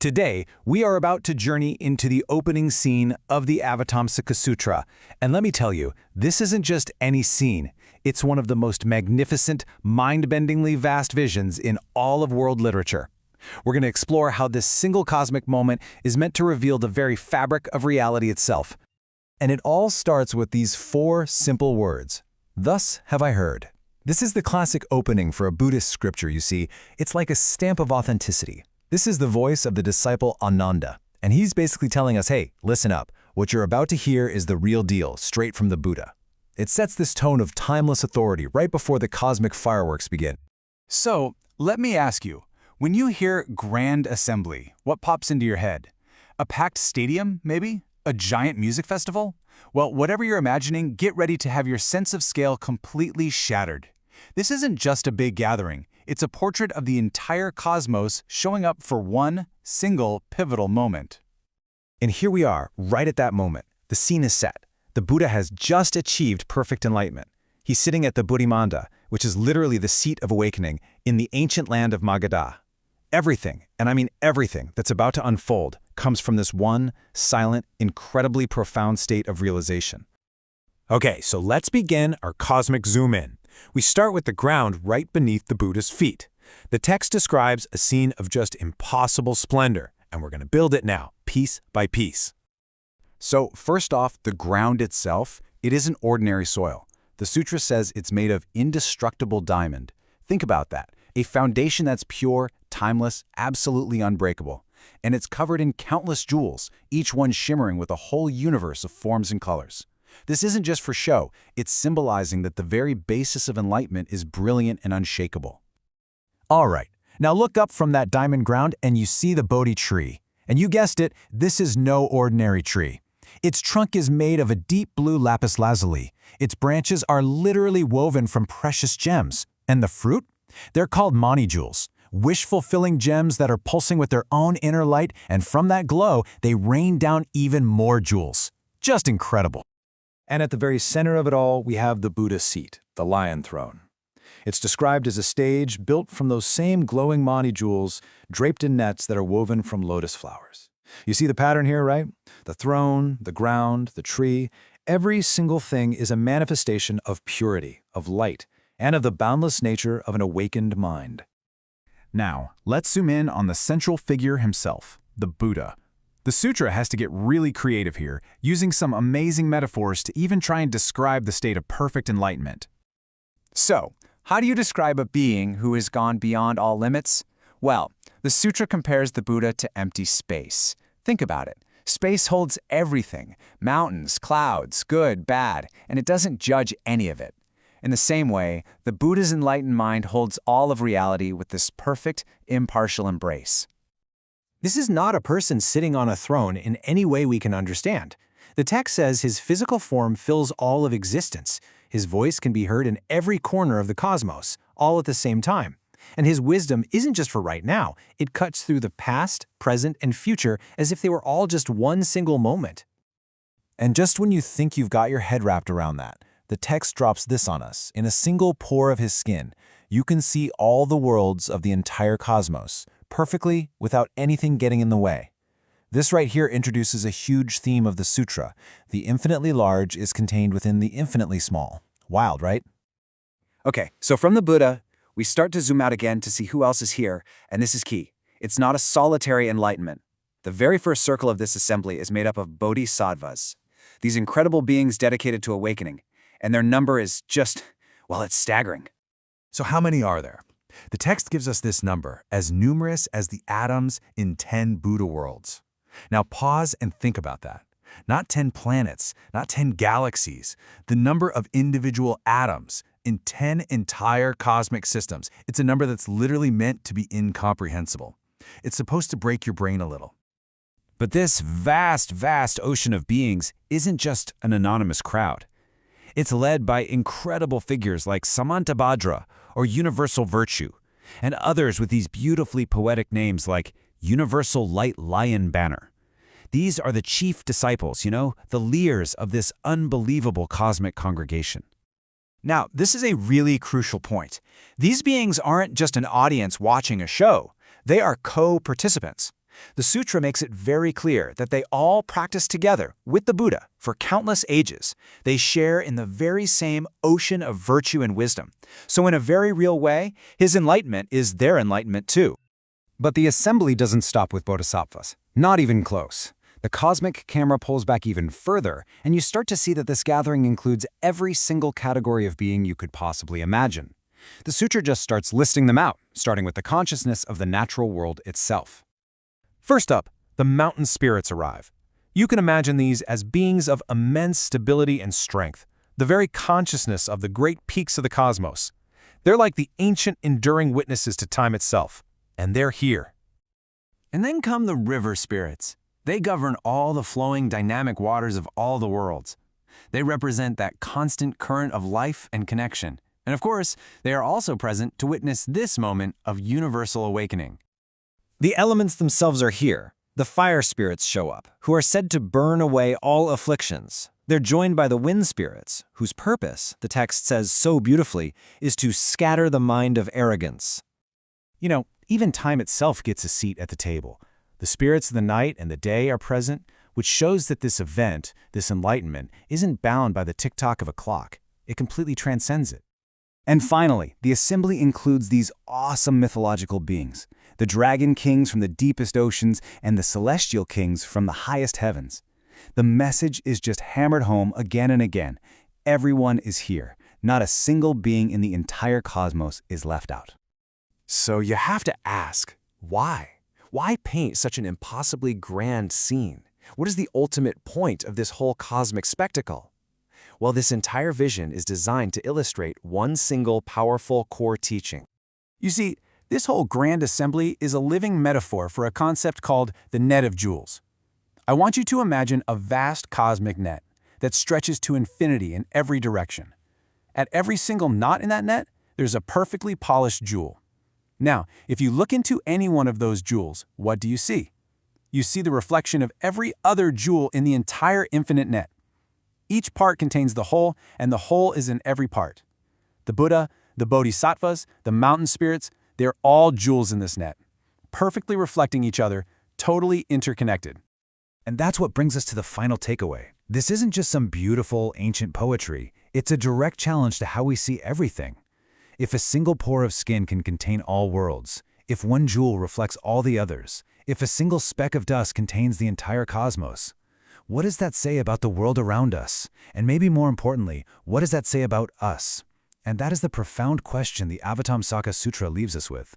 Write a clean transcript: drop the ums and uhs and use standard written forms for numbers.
Today, we are about to journey into the opening scene of the Avataṃsaka Sutra. And let me tell you, this isn't just any scene. It's one of the most magnificent, mind-bendingly vast visions in all of world literature. We're going to explore how this single cosmic moment is meant to reveal the very fabric of reality itself. And it all starts with these four simple words. Thus have I heard. This is the classic opening for a Buddhist scripture, you see. It's like a stamp of authenticity. This is the voice of the disciple Ananda, and he's basically telling us, hey, listen up. What you're about to hear is the real deal, straight from the Buddha. It sets this tone of timeless authority right before the cosmic fireworks begin. So, let me ask you, when you hear Grand Assembly, what pops into your head? A packed stadium, maybe? A giant music festival? Well, whatever you're imagining, get ready to have your sense of scale completely shattered. This isn't just a big gathering. It's a portrait of the entire cosmos showing up for one single pivotal moment. And here we are, right at that moment. The scene is set. The Buddha has just achieved perfect enlightenment. He's sitting at the Buddhimanda, which is literally the seat of awakening, in the ancient land of Magadha. Everything, and I mean everything, that's about to unfold comes from this one, silent, incredibly profound state of realization. Okay, so let's begin our cosmic zoom in. We start with the ground right beneath the Buddha's feet. The text describes a scene of just impossible splendor, and we're going to build it now, piece by piece. So, first off, the ground itself, it isn't ordinary soil. The Sutra says it's made of indestructible diamond. Think about that. A foundation that's pure, timeless, absolutely unbreakable. And it's covered in countless jewels, each one shimmering with a whole universe of forms and colors. This isn't just for show, it's symbolizing that the very basis of enlightenment is brilliant and unshakable. All right, now look up from that diamond ground and you see the Bodhi tree. And you guessed it, this is no ordinary tree. Its trunk is made of a deep blue lapis lazuli. Its branches are literally woven from precious gems. And the fruit? They're called mani jewels, wish-fulfilling gems that are pulsing with their own inner light, and from that glow, they rain down even more jewels. Just incredible. And at the very center of it all, we have the Buddha's seat, the lion throne. It's described as a stage built from those same glowing mani jewels draped in nets that are woven from lotus flowers. You see the pattern here, right? The throne, the ground, the tree, every single thing is a manifestation of purity, of light, and of the boundless nature of an awakened mind. Now, let's zoom in on the central figure himself, the Buddha. The Sutra has to get really creative here, using some amazing metaphors to even try and describe the state of perfect enlightenment. So, how do you describe a being who has gone beyond all limits? Well, the Sutra compares the Buddha to empty space. Think about it. Space holds everything, mountains, clouds, good, bad, and it doesn't judge any of it. In the same way, the Buddha's enlightened mind holds all of reality with this perfect, impartial embrace. This is not a person sitting on a throne in any way we can understand. The text says his physical form fills all of existence. His voice can be heard in every corner of the cosmos, all at the same time. And his wisdom isn't just for right now. It cuts through the past, present, and future as if they were all just one single moment. And just when you think you've got your head wrapped around that, the text drops this on us. In a single pore of his skin, you can see all the worlds of the entire cosmos, perfectly without anything getting in the way. This right here introduces a huge theme of the Sutra. The infinitely large is contained within the infinitely small. Wild, right? Okay, so from the Buddha, we start to zoom out again to see who else is here, and this is key. It's not a solitary enlightenment. The very first circle of this assembly is made up of bodhisattvas, these incredible beings dedicated to awakening, and their number is just, well, it's staggering. So how many are there? The text gives us this number, as numerous as the atoms in 10 Buddha worlds. Now pause and think about that. Not 10 planets, not 10 galaxies. The number of individual atoms in 10 entire cosmic systems. It's a number that's literally meant to be incomprehensible. It's supposed to break your brain a little. But this vast, vast ocean of beings isn't just an anonymous crowd. It's led by incredible figures like Samantabhadra or Universal Virtue, and others with these beautifully poetic names like Universal Light Lion Banner. These are the chief disciples, the leaders of this unbelievable cosmic congregation. Now, this is a really crucial point. These beings aren't just an audience watching a show. They are co-participants. The sutra makes it very clear that they all practiced together with the Buddha for countless ages. They share in the very same ocean of virtue and wisdom. So in a very real way, his enlightenment is their enlightenment too. But the assembly doesn't stop with bodhisattvas. Not even close. The cosmic camera pulls back even further, and you start to see that this gathering includes every single category of being you could possibly imagine. The sutra just starts listing them out, starting with the consciousness of the natural world itself. First up, the mountain spirits arrive. You can imagine these as beings of immense stability and strength, the very consciousness of the great peaks of the cosmos. They're like the ancient, enduring witnesses to time itself, and they're here. And then come the river spirits. They govern all the flowing, dynamic waters of all the worlds. They represent that constant current of life and connection. And of course, they are also present to witness this moment of universal awakening. The elements themselves are here. The fire spirits show up, who are said to burn away all afflictions. They're joined by the wind spirits, whose purpose, the text says so beautifully, is to scatter the mind of arrogance. You know, even time itself gets a seat at the table. The spirits of the night and the day are present, which shows that this event, this enlightenment, isn't bound by the tick-tock of a clock. It completely transcends it. And finally, the assembly includes these awesome mythological beings, the dragon kings from the deepest oceans and the celestial kings from the highest heavens. The message is just hammered home again and again. Everyone is here. Not a single being in the entire cosmos is left out. So you have to ask, why? Why paint such an impossibly grand scene? What is the ultimate point of this whole cosmic spectacle? Well, this entire vision is designed to illustrate one single powerful core teaching. You see, this whole grand assembly is a living metaphor for a concept called the net of jewels. I want you to imagine a vast cosmic net that stretches to infinity in every direction. At every single knot in that net, there's a perfectly polished jewel. Now, if you look into any one of those jewels, what do you see? You see the reflection of every other jewel in the entire infinite net. Each part contains the whole, and the whole is in every part. The Buddha, the bodhisattvas, the mountain spirits, they're all jewels in this net, perfectly reflecting each other, totally interconnected. And that's what brings us to the final takeaway. This isn't just some beautiful, ancient poetry. It's a direct challenge to how we see everything. If a single pore of skin can contain all worlds, if one jewel reflects all the others, if a single speck of dust contains the entire cosmos, what does that say about the world around us? And maybe more importantly, what does that say about us? And that is the profound question the Avataṃsaka Sutra leaves us with.